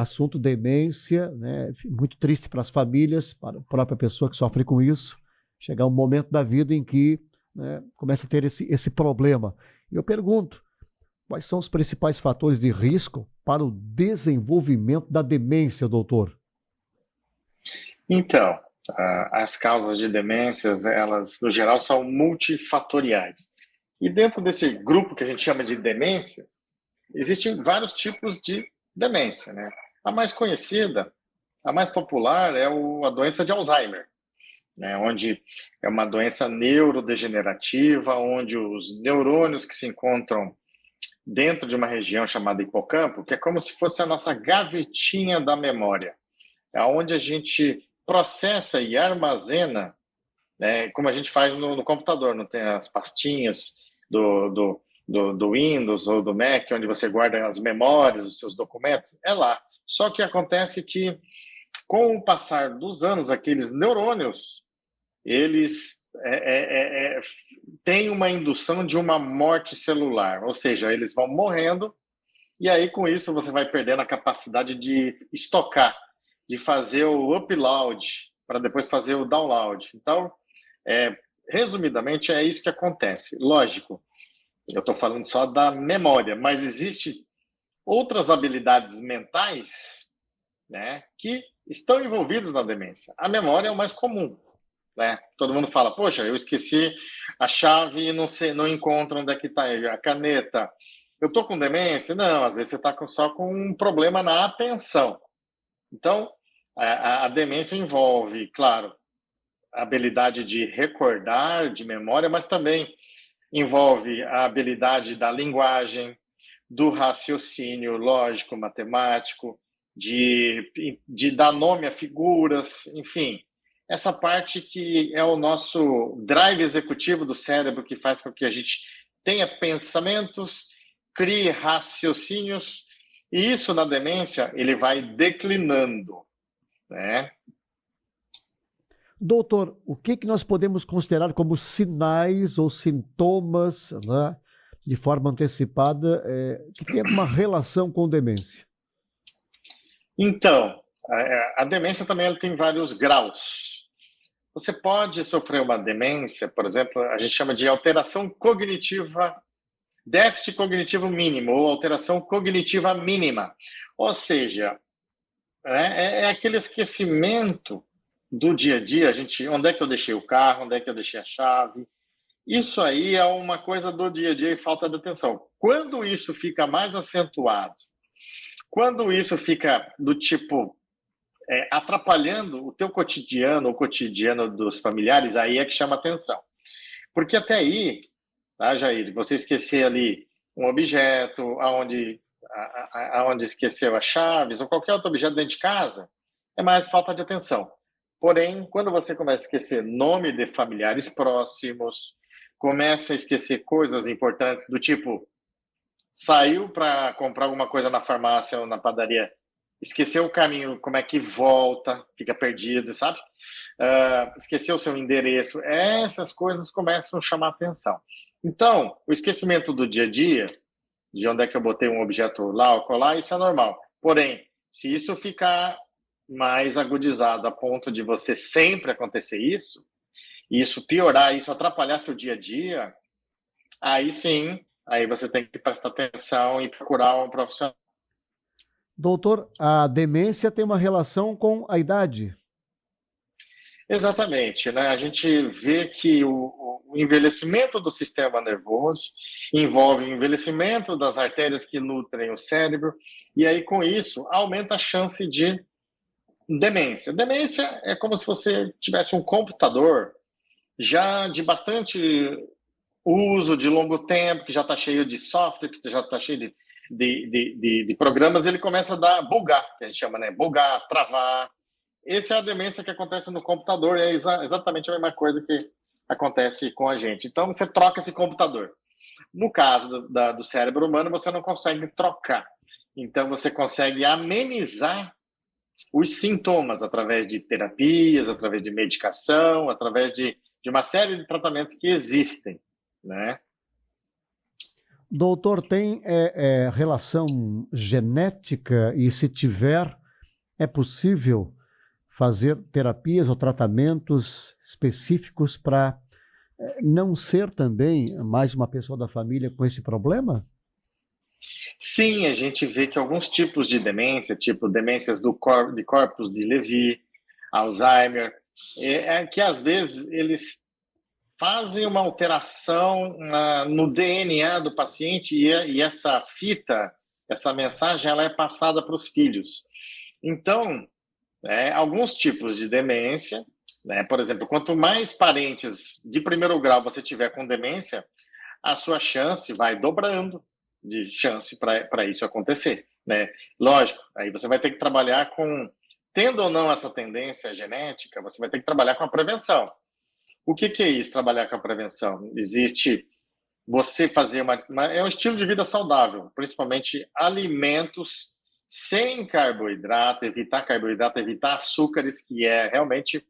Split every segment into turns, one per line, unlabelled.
assunto demência, né? Muito triste para as famílias, para a própria pessoa que sofre com isso. Chegar um momento da vida em que, né, começa a ter esse problema. E eu pergunto, quais são os principais fatores de risco para o desenvolvimento da demência, doutor?
Então, as causas de demências, elas, no geral, são multifatoriais. E dentro desse grupo que a gente chama de demência, existem vários tipos de demência, né? A mais conhecida, a mais popular é a doença de Alzheimer, né? Onde é uma doença neurodegenerativa, onde os neurônios que se encontram dentro de uma região chamada hipocampo, que é como se fosse a nossa gavetinha da memória, é onde a gente processa e armazena, né, como a gente faz no computador, não tem as pastinhas do Windows ou do Mac, onde você guarda as memórias, os seus documentos, é lá. Só que acontece que, com o passar dos anos, aqueles neurônios, eles têm uma indução de uma morte celular, ou seja, eles vão morrendo, e aí com isso você vai perdendo a capacidade de estocar, de fazer o upload, para depois fazer o download. Então, resumidamente, é isso que acontece. Lógico, eu estou falando só da memória, mas existem outras habilidades mentais, né, que estão envolvidas na demência. A memória é o mais comum, né? Todo mundo fala, poxa, eu esqueci a chave e não sei, não encontro onde é que está a caneta. Eu estou com demência? Não, às vezes você está só com um problema na atenção. Então, a demência envolve, claro, a habilidade de recordar, de memória, mas também envolve a habilidade da linguagem, do raciocínio lógico, matemático, de dar nome a figuras, enfim. Essa parte que é o nosso drive executivo do cérebro, que faz com que a gente tenha pensamentos, crie raciocínios, e isso na demência ele vai declinando, né?
Doutor, o que nós podemos considerar como sinais ou sintomas, né, de forma antecipada, que tem alguma relação com demência?
Então, a demência também ela tem vários graus. Você pode sofrer uma demência, por exemplo, a gente chama de alteração cognitiva, déficit cognitivo mínimo ou alteração cognitiva mínima. Ou seja, é aquele esquecimento do dia a dia, onde é que eu deixei o carro, onde é que eu deixei a chave. Isso aí é uma coisa do dia a dia e falta de atenção. Quando isso fica mais acentuado, quando isso fica do tipo atrapalhando o teu cotidiano, o cotidiano dos familiares, aí é que chama atenção. Porque até aí, tá, Jair, você esquecer ali um objeto, aonde esqueceu as chaves, ou qualquer outro objeto dentro de casa, é mais falta de atenção. Porém, quando você começa a esquecer nome de familiares próximos, começa a esquecer coisas importantes do tipo, saiu para comprar alguma coisa na farmácia ou na padaria, esqueceu o caminho, como é que volta, fica perdido, sabe? Esqueceu o seu endereço, essas coisas começam a chamar atenção. Então, o esquecimento do dia a dia, de onde é que eu botei um objeto lá ou colar, isso é normal. Porém, se isso ficar mais agudizado a ponto de você sempre acontecer isso, e isso piorar, isso atrapalhar seu dia a dia, aí sim, aí você tem que prestar atenção e procurar um profissional.
Doutor, a demência tem uma relação com a idade?
Exatamente, né? A gente vê que o envelhecimento do sistema nervoso envolve o envelhecimento das artérias que nutrem o cérebro, e aí com isso aumenta a chance de demência. Demência é como se você tivesse um computador já de bastante uso, de longo tempo, que já está cheio de software, que já está cheio de programas, ele começa a dar bugar, que a gente chama, né? Bugar, travar. Essa é a demência que acontece no computador, é exatamente a mesma coisa que acontece com a gente. Então, você troca esse computador. No caso do cérebro humano, você não consegue trocar. Então, você consegue amenizar os sintomas através de terapias, através de medicação, através de uma série de tratamentos que existem, né?
Doutor, tem relação genética e se tiver, é possível fazer terapias ou tratamentos específicos para não ser também mais uma pessoa da família com esse problema?
Sim, a gente vê que alguns tipos de demência, tipo demências de corpos de Lewy, Alzheimer, que às vezes eles fazem uma alteração no DNA do paciente e essa fita, essa mensagem, ela é passada para os filhos. Então, alguns tipos de demência, né, por exemplo, quanto mais parentes de primeiro grau você tiver com demência, a sua chance vai dobrando de chance para isso acontecer, né? Lógico, aí você vai ter que trabalhar com, tendo ou não essa tendência genética, você vai ter que trabalhar com a prevenção. O que é isso, trabalhar com a prevenção? Existe você fazer é um estilo de vida saudável, principalmente alimentos sem carboidrato, evitar açúcares, que é realmente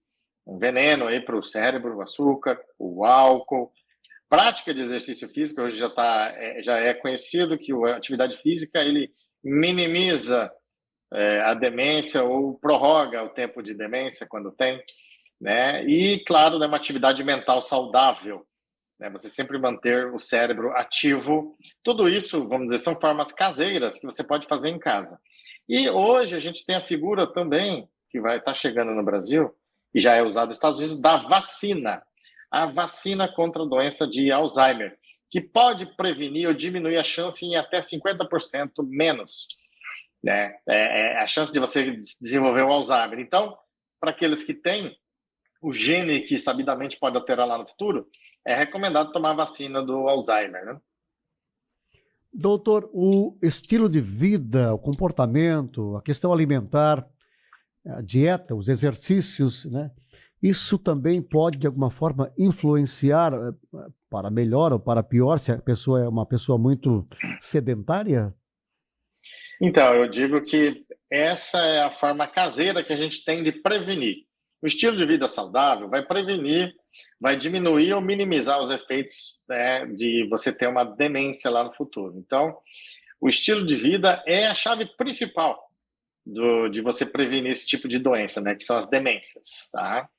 um veneno aí para o cérebro, o açúcar, o álcool. Prática de exercício físico hoje já é conhecido que a atividade física ele minimiza a demência ou prorroga o tempo de demência quando tem, né? E claro, né, uma atividade mental saudável, né? Você sempre manter o cérebro ativo. Tudo isso, vamos dizer, são formas caseiras que você pode fazer em casa. E hoje a gente tem a figura também que vai estar chegando no Brasil e já é usada nos Estados Unidos da vacina. A vacina contra a doença de Alzheimer, que pode prevenir ou diminuir a chance em até 50% menos, né? A chance de você desenvolver o Alzheimer. Então, para aqueles que têm o gene que sabidamente pode alterar lá no futuro, é recomendado tomar a vacina do Alzheimer, né?
Doutor, o estilo de vida, o comportamento, a questão alimentar, a dieta, os exercícios, né? Isso também pode, de alguma forma, influenciar para melhor ou para pior, se a pessoa é uma pessoa muito sedentária?
Então, eu digo que essa é a forma caseira que a gente tem de prevenir. O estilo de vida saudável vai prevenir, vai diminuir ou minimizar os efeitos, né, de você ter uma demência lá no futuro. Então, o estilo de vida é a chave principal de você prevenir esse tipo de doença, né, que são as demências, tá?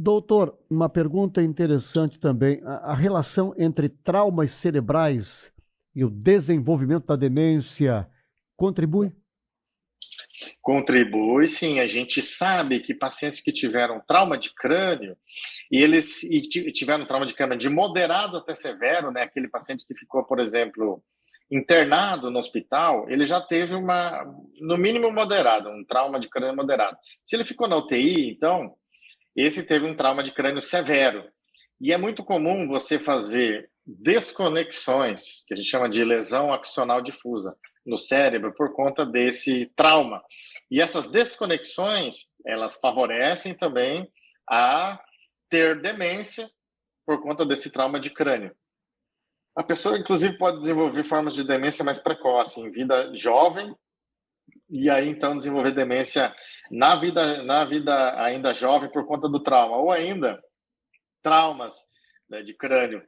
Doutor, uma pergunta interessante também. A relação entre traumas cerebrais e o desenvolvimento da demência contribui?
Contribui, sim. A gente sabe que pacientes que tiveram trauma de crânio tiveram trauma de crânio de moderado até severo, né? Aquele paciente que ficou, por exemplo, internado no hospital, ele já teve no mínimo moderado, um trauma de crânio moderado. Se ele ficou na UTI, então, esse teve um trauma de crânio severo. E é muito comum você fazer desconexões, que a gente chama de lesão axonal difusa, no cérebro por conta desse trauma. E essas desconexões, elas favorecem também a ter demência por conta desse trauma de crânio. A pessoa, inclusive, pode desenvolver formas de demência mais precoce, em vida jovem, e aí, então, desenvolver demência na vida ainda jovem por conta do trauma, ou ainda traumas, né, de crânio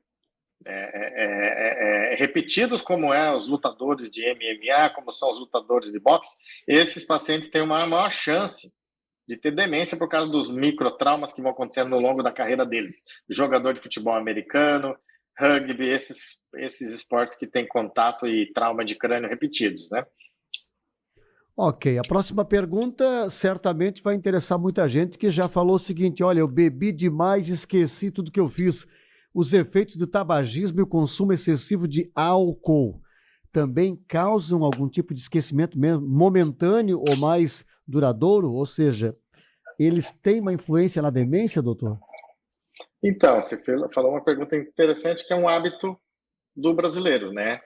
repetidos, como os lutadores de MMA, como são os lutadores de boxe. Esses pacientes têm uma maior chance de ter demência por causa dos microtraumas que vão acontecendo no longo da carreira deles. Jogador de futebol americano, rugby, esses esportes que têm contato e trauma de crânio repetidos, né?
Ok, a próxima pergunta certamente vai interessar muita gente que já falou o seguinte: olha, eu bebi demais, esqueci tudo que eu fiz. Os efeitos do tabagismo e o consumo excessivo de álcool também causam algum tipo de esquecimento momentâneo ou mais duradouro? Ou seja, eles têm uma influência na demência, doutor?
Então, você falou uma pergunta interessante, que é um hábito do brasileiro, né?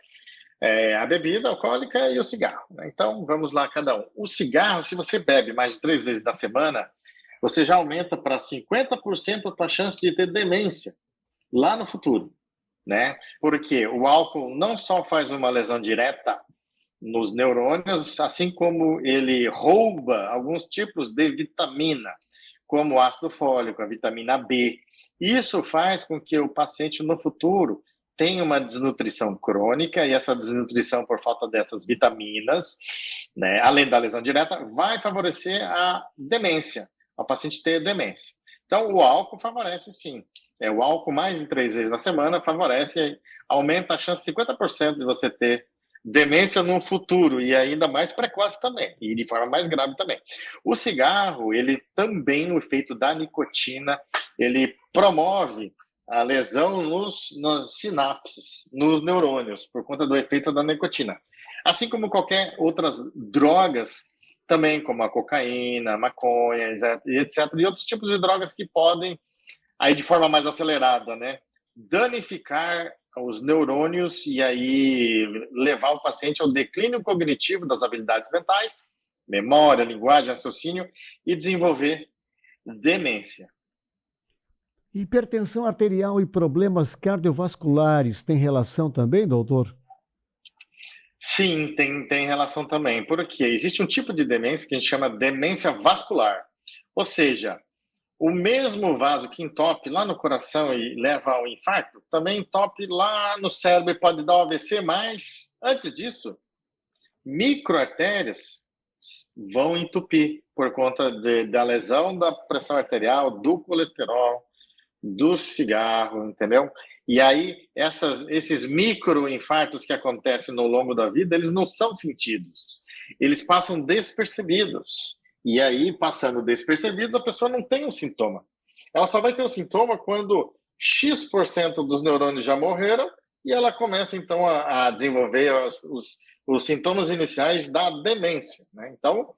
A bebida alcoólica e o cigarro, né? Então, vamos lá, cada um. O cigarro, se você bebe mais de 3 vezes na semana, você já aumenta para 50% a tua chance de ter demência lá no futuro, né? Porque o álcool não só faz uma lesão direta nos neurônios, assim como ele rouba alguns tipos de vitamina, como o ácido fólico, a vitamina B. Isso faz com que o paciente no futuro tem uma desnutrição crônica, e essa desnutrição por falta dessas vitaminas, né, além da lesão direta, vai favorecer a demência, ao paciente ter demência. Então, o álcool favorece sim. O álcool mais de 3 vezes na semana favorece, aumenta a chance de 50% de você ter demência no futuro, e ainda mais precoce também, e de forma mais grave também. O cigarro, ele também, o efeito da nicotina, ele promove a lesão nas sinapses, nos neurônios, por conta do efeito da nicotina. Assim como qualquer outras drogas, também como a cocaína, a maconha, etc. E outros tipos de drogas que podem, aí de forma mais acelerada, né, danificar os neurônios e aí levar o paciente ao declínio cognitivo das habilidades mentais, memória, linguagem, raciocínio, e desenvolver demência.
Hipertensão arterial e problemas cardiovasculares têm relação também, doutor?
Sim, tem relação também, porque existe um tipo de demência que a gente chama demência vascular, ou seja, o mesmo vaso que entope lá no coração e leva ao infarto, também entope lá no cérebro e pode dar um AVC, mas antes disso, microartérias vão entupir por conta da lesão da pressão arterial, do colesterol, do cigarro, entendeu? E aí, esses microinfartos que acontecem no longo da vida, eles não são sentidos, eles passam despercebidos. E aí, passando despercebidos, a pessoa não tem um sintoma. Ela só vai ter um sintoma quando X% dos neurônios já morreram e ela começa, então, a desenvolver os sintomas iniciais da demência, né? Então,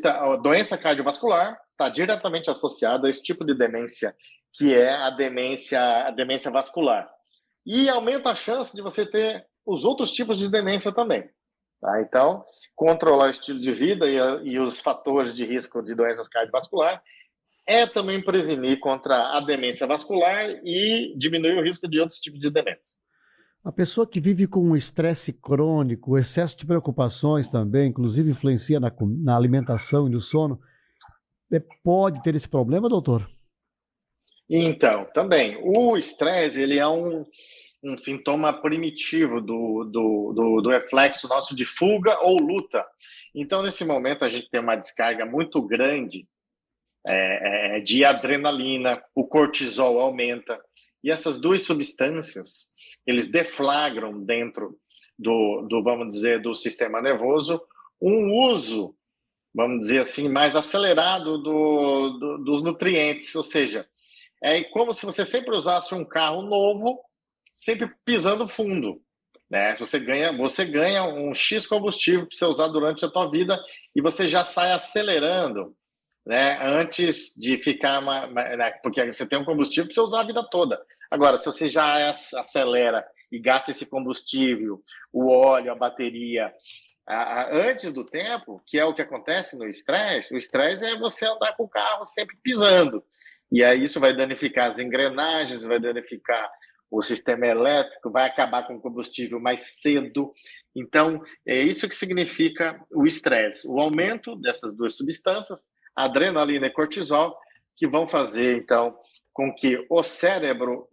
a doença cardiovascular está diretamente associada a esse tipo de demência, que é a demência vascular. E aumenta a chance de você ter os outros tipos de demência também. Tá? Então, controlar o estilo de vida e os fatores de risco de doenças cardiovasculares é também prevenir contra a demência vascular e diminuir o risco de outros tipos de demência.
A pessoa que vive com um estresse crônico, o excesso de preocupações também, inclusive influencia na alimentação e no sono, pode ter esse problema, doutor?
Então, também, o estresse, ele é um sintoma primitivo do reflexo nosso de fuga ou luta. Então, nesse momento, a gente tem uma descarga muito grande de adrenalina, o cortisol aumenta, e essas duas substâncias, eles deflagram dentro vamos dizer, do sistema nervoso, um uso, vamos dizer assim, mais acelerado dos nutrientes, ou seja, é como se você sempre usasse um carro novo, sempre pisando fundo, né? Você ganha um X combustível para você usar durante a tua vida e você já sai acelerando, né? Antes de ficar né? Porque você tem um combustível para você usar a vida toda. Agora, se você já acelera e gasta esse combustível, o óleo, a bateria, antes do tempo, que é o que acontece no estresse, o estresse é você andar com o carro sempre pisando. E aí isso vai danificar as engrenagens, vai danificar o sistema elétrico, vai acabar com o combustível mais cedo. Então, é isso que significa o estresse, o aumento dessas duas substâncias, adrenalina e cortisol, que vão fazer, então, com que o cérebro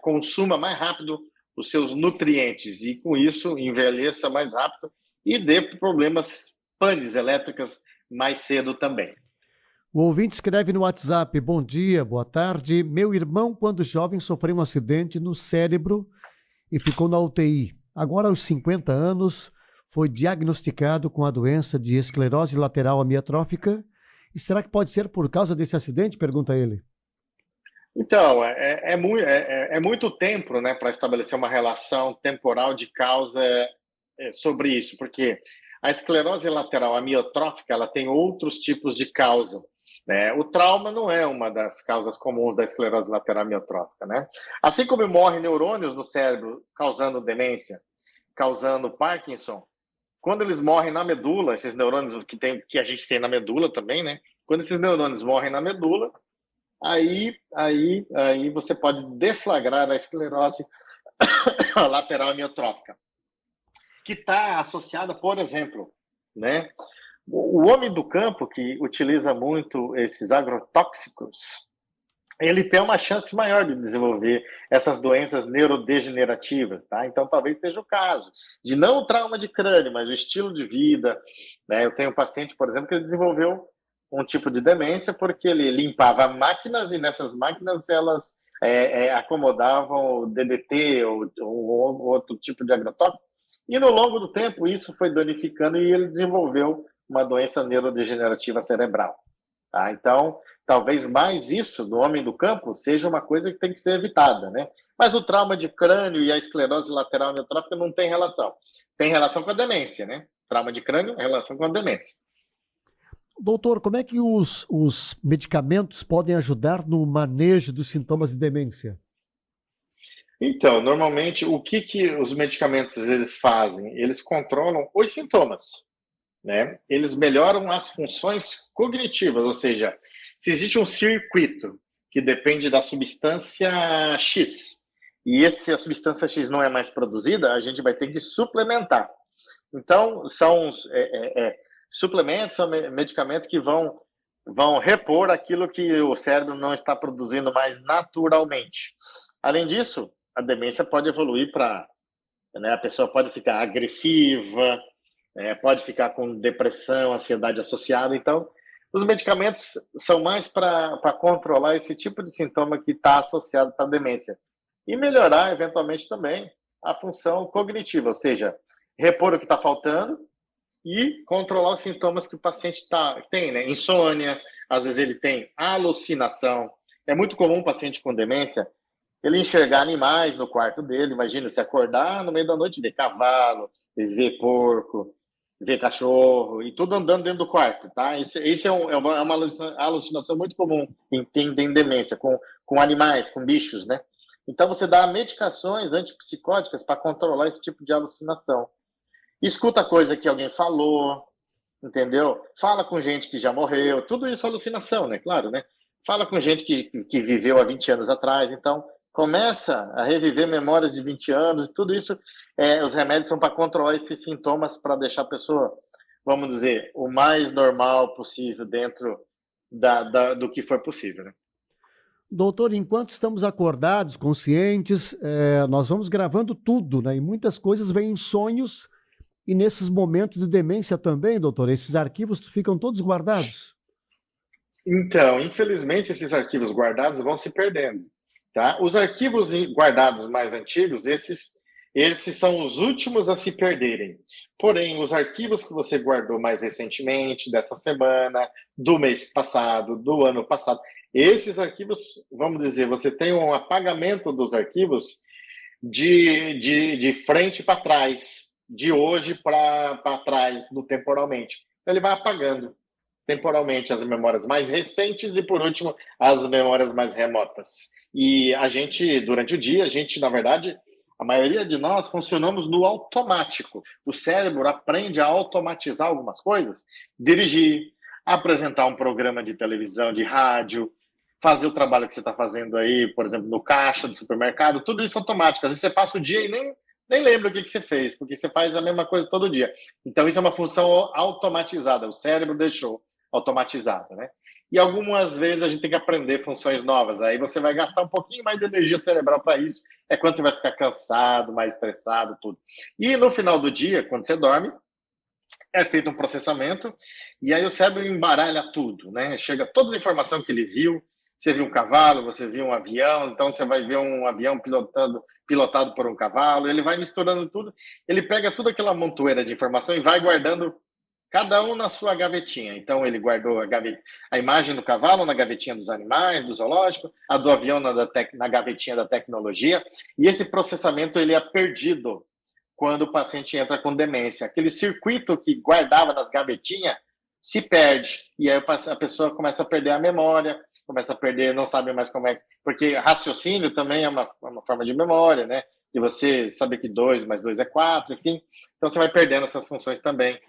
consuma mais rápido os seus nutrientes e, com isso, envelheça mais rápido e dê problemas panes elétricas mais cedo também.
O ouvinte escreve no WhatsApp: bom dia, boa tarde. Meu irmão, quando jovem, sofreu um acidente no cérebro e ficou na UTI. Agora, aos 50 anos, foi diagnosticado com a doença de esclerose lateral amiotrófica. E será que pode ser por causa desse acidente? Pergunta ele.
Então, é muito tempo, né, para estabelecer uma relação temporal de causa sobre isso, porque a esclerose lateral amiotrófica ela tem outros tipos de causa. Né? O trauma não é uma das causas comuns da esclerose lateral amiotrófica. Né? Assim como morrem neurônios no cérebro causando demência, causando Parkinson, quando eles morrem na medula, esses neurônios que a gente tem na medula também, né? Quando esses neurônios morrem na medula, aí você pode deflagrar a esclerose lateral amiotrófica, que está associada, por exemplo, né? O homem do campo que utiliza muito esses agrotóxicos, ele tem uma chance maior de desenvolver essas doenças neurodegenerativas, tá? Então, talvez seja o caso de não o trauma de crânio, mas o estilo de vida, né? Eu tenho um paciente, por exemplo, que ele desenvolveu um tipo de demência porque ele limpava máquinas e nessas máquinas elas acomodavam o DDT ou outro tipo de agrotóxico e no longo do tempo isso foi danificando e ele desenvolveu uma doença neurodegenerativa cerebral, tá? Então, talvez mais isso do homem do campo seja uma coisa que tem que ser evitada, né? Mas o trauma de crânio e a esclerose lateral amiotrófica não tem relação. Tem relação com a demência, né? Trauma de crânio, relação com a demência.
Doutor, como é que os medicamentos podem ajudar no manejo dos sintomas de demência?
Então, normalmente, o que os medicamentos eles fazem? Eles controlam os sintomas, né? Eles melhoram as funções cognitivas, ou seja, se existe um circuito que depende da substância X e a substância X não é mais produzida, a gente vai ter que suplementar. Então, são suplementos, são medicamentos que vão repor aquilo que o cérebro não está produzindo mais naturalmente. Além disso, a demência pode evoluir para, né, a pessoa pode ficar agressiva, pode ficar com depressão, ansiedade associada. Então, os medicamentos são mais para controlar esse tipo de sintoma que está associado para a demência. E melhorar, eventualmente, também a função cognitiva, ou seja, repor o que está faltando e controlar os sintomas que o paciente tem, né? Insônia, às vezes ele tem alucinação. É muito comum o paciente com demência ele enxergar animais no quarto dele. Imagina, se acordar no meio da noite, ver cavalo, ver porco, ver cachorro, e tudo andando dentro do quarto, tá? Esse é uma alucinação muito comum em quem tem demência, com animais, com bichos, né? Então, você dá medicações antipsicóticas para controlar esse tipo de alucinação. Escuta coisa que alguém falou, entendeu? Fala com gente que já morreu, tudo isso é alucinação, né? Claro, né? Fala com gente que viveu há 20 anos atrás, então começa a reviver memórias de 20 anos, tudo isso, os remédios são para controlar esses sintomas, para deixar a pessoa, vamos dizer, o mais normal possível dentro do que for possível, né?
Doutor, enquanto estamos acordados, conscientes, nós vamos gravando tudo, né? E muitas coisas vêm em sonhos e nesses momentos de demência também, doutor, esses arquivos ficam todos guardados?
Então, infelizmente, esses arquivos guardados vão se perdendo, tá? Os arquivos guardados mais antigos, esses são os últimos a se perderem. Porém, os arquivos que você guardou mais recentemente, dessa semana, do mês passado, do ano passado, esses arquivos, vamos dizer, você tem um apagamento dos arquivos de frente para trás, de hoje para trás, temporalmente. Então, ele vai apagando temporalmente as memórias mais recentes e, por último, as memórias mais remotas. E a gente, durante o dia, na verdade, a maioria de nós funcionamos no automático. O cérebro aprende a automatizar algumas coisas, dirigir, apresentar um programa de televisão, de rádio, fazer o trabalho que você está fazendo aí, por exemplo, no caixa do supermercado, tudo isso automático. Às vezes você passa o dia e nem lembra o que você fez, porque você faz a mesma coisa todo dia. Então, isso é uma função automatizada, o cérebro deixou automatizada, né? E algumas vezes a gente tem que aprender funções novas, aí você vai gastar um pouquinho mais de energia cerebral para isso, é quando você vai ficar cansado, mais estressado, tudo. E no final do dia, quando você dorme, é feito um processamento, e aí o cérebro embaralha tudo, né? Chega toda a informação que ele viu, você viu um cavalo, você viu um avião, então você vai ver um avião pilotado por um cavalo, ele vai misturando tudo, ele pega toda aquela montoeira de informação e vai guardando cada um na sua gavetinha. Então ele guardou a imagem do cavalo na gavetinha dos animais, do zoológico, a do avião na gavetinha da tecnologia, e esse processamento ele é perdido quando o paciente entra com demência. Aquele circuito que guardava nas gavetinhas se perde, e aí a pessoa começa a perder a memória, começa a perder, não sabe mais como é, porque raciocínio também é uma forma de memória, né? E você sabe que 2 mais 2 é 4, enfim. Então você vai perdendo essas funções também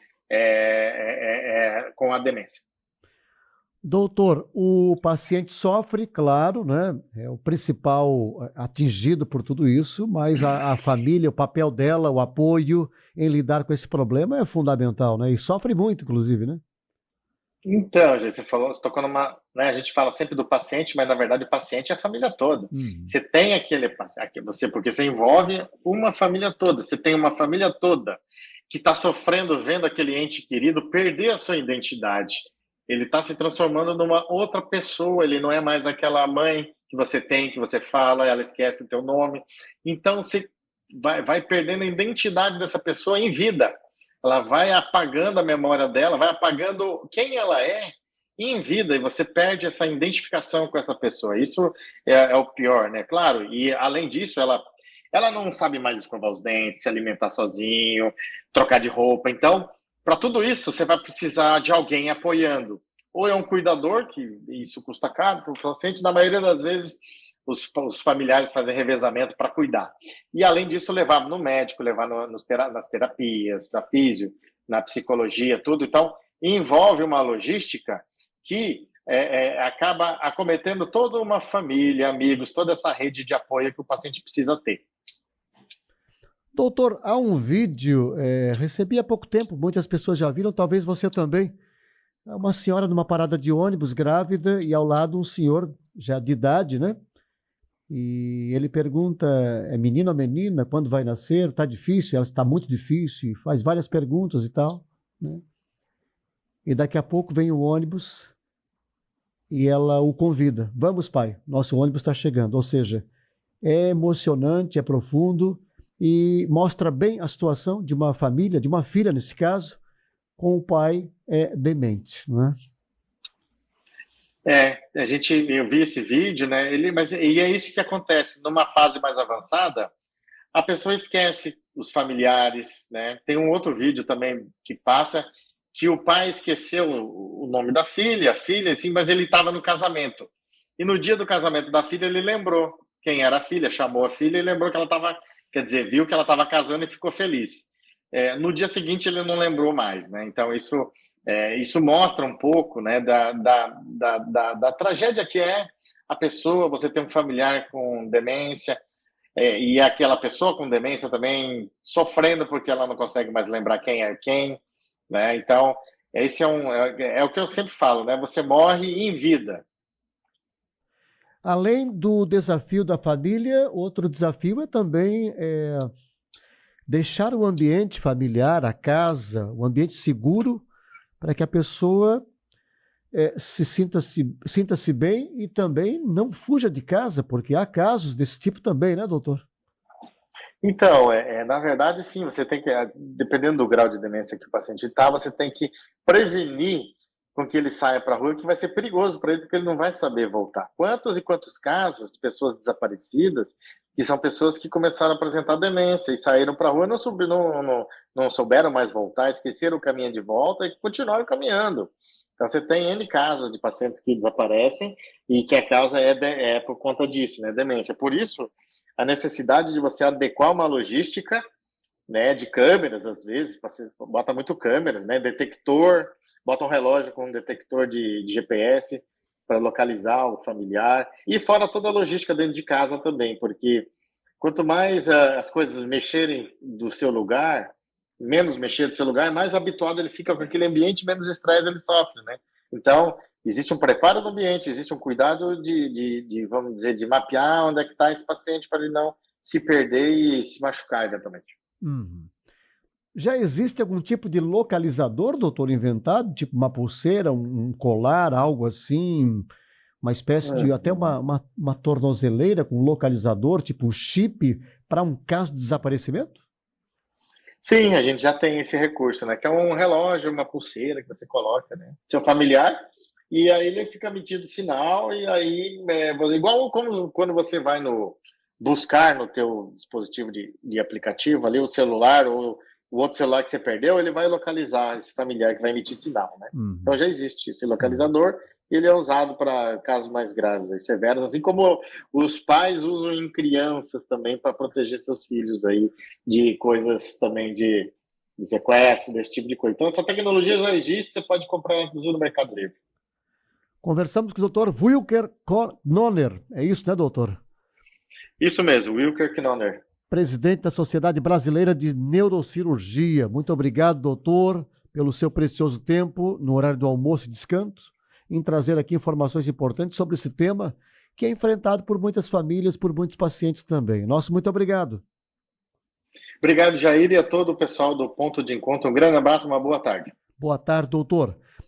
com a demência.
Doutor, o paciente sofre, claro, né? É o principal atingido por tudo isso, mas a família, o papel dela, o apoio em lidar com esse problema é fundamental, né? E sofre muito, inclusive, né?
Então, gente, você tocou numa, né, a gente fala sempre do paciente, mas na verdade o paciente é a família toda.
Uhum.
Você tem aquele paciente, você, porque você envolve uma família toda, você tem uma família toda que está sofrendo vendo aquele ente querido perder a sua identidade. Ele está se transformando numa outra pessoa, ele não é mais aquela mãe que você tem, que você fala, ela esquece o teu nome. Então, você vai perdendo a identidade dessa pessoa em vida. Ela vai apagando a memória dela, vai apagando quem ela é em vida, e você perde essa identificação com essa pessoa. Isso é o pior, né? Claro, e além disso, ela não sabe mais escovar os dentes, se alimentar sozinho, trocar de roupa. Então, para tudo isso, você vai precisar de alguém apoiando. Ou é um cuidador, que isso custa caro para o paciente, na maioria das vezes os familiares fazem revezamento para cuidar. E, além disso, levar no médico, levar nas terapias, na físio, na psicologia, tudo. Então, envolve uma logística que acaba acometendo toda uma família, amigos, toda essa rede de apoio que o paciente precisa ter.
Doutor, há um vídeo, recebi há pouco tempo, muitas pessoas já viram, talvez você também. É uma senhora numa parada de ônibus grávida e ao lado um senhor já de idade, né? E ele pergunta, é menino ou menina? Quando vai nascer? Está difícil? Ela está muito difícil. Faz várias perguntas e tal, né? E daqui a pouco vem o ônibus e ela o convida. Vamos, pai, nosso ônibus está chegando. Ou seja, é emocionante, é profundo e mostra bem a situação de uma família, de uma filha nesse caso, com o pai demente, não é?
Eu vi esse vídeo, né? E é isso que acontece. Numa fase mais avançada, a pessoa esquece os familiares, né? Tem um outro vídeo também que passa que o pai esqueceu o nome da filha, a filha, assim, mas ele estava no casamento. E no dia do casamento da filha, ele lembrou quem era a filha, chamou a filha e lembrou que ela estava, quer dizer, viu que ela estava casando e ficou feliz. No dia seguinte, ele não lembrou mais, né? Então, isso mostra um pouco, né, da tragédia que é a pessoa, você tem um familiar com demência, e aquela pessoa com demência também sofrendo porque ela não consegue mais lembrar quem é quem, né? Então, esse é o que eu sempre falo, né? Você morre em vida.
Além do desafio da família, outro desafio é também deixar o ambiente familiar, a casa, o ambiente seguro, para que a pessoa sinta-se bem e também não fuja de casa, porque há casos desse tipo também, né, doutor?
Então, na verdade, sim, você tem que, dependendo do grau de demência que o paciente está, você tem que prevenir com que ele saia para a rua, que vai ser perigoso para ele, porque ele não vai saber voltar. Quantos e quantos casos de pessoas desaparecidas, que são pessoas que começaram a apresentar demência e saíram para a rua e não souberam mais voltar, esqueceram o caminho de volta e continuaram caminhando. Então, você tem N casos de pacientes que desaparecem e que a causa é por conta disso, né, demência. Por isso, a necessidade de você adequar uma logística, né, de câmeras, às vezes, você bota muito câmeras, né, detector, bota um relógio com um detector de GPS para localizar o familiar, e fora toda a logística dentro de casa também, porque quanto mais as coisas mexerem do seu lugar, menos mexer do seu lugar, mais habituado ele fica com aquele ambiente, menos estresse ele sofre, né? Então, existe um preparo do ambiente, existe um cuidado vamos dizer, de mapear onde é que está esse paciente para ele não se perder e se machucar eventualmente.
Uhum. Já existe algum tipo de localizador, doutor, inventado? Tipo uma pulseira, um colar, algo assim, uma espécie de até uma tornozeleira com localizador, tipo um chip, para um caso de desaparecimento?
Sim, a gente já tem esse recurso, né? Que é um relógio, uma pulseira que você coloca, né? Seu familiar, e aí ele fica medindo sinal, e aí, igual como quando você vai buscar no teu dispositivo de aplicativo ali, o celular ou o outro celular que você perdeu, ele vai localizar esse familiar que vai emitir sinal, né?
Uhum.
Então já existe esse localizador, e ele é usado para casos mais graves, aí, severos, assim como os pais usam em crianças também para proteger seus filhos aí de coisas também de sequestro, desse tipo de coisa. Então essa tecnologia já existe, você pode comprar inclusive no Mercado Livre.
Conversamos com o doutor Wilker Knoner, é isso, né, doutor?
Isso mesmo, Wilker Knoner.
Presidente da Sociedade Brasileira de Neurocirurgia. Muito obrigado, doutor, pelo seu precioso tempo no horário do almoço e descanso, em trazer aqui informações importantes sobre esse tema que é enfrentado por muitas famílias, por muitos pacientes também. Nosso muito obrigado.
Obrigado, Jair, e a todo o pessoal do Ponto de Encontro. Um grande abraço, uma boa tarde.
Boa tarde, doutor.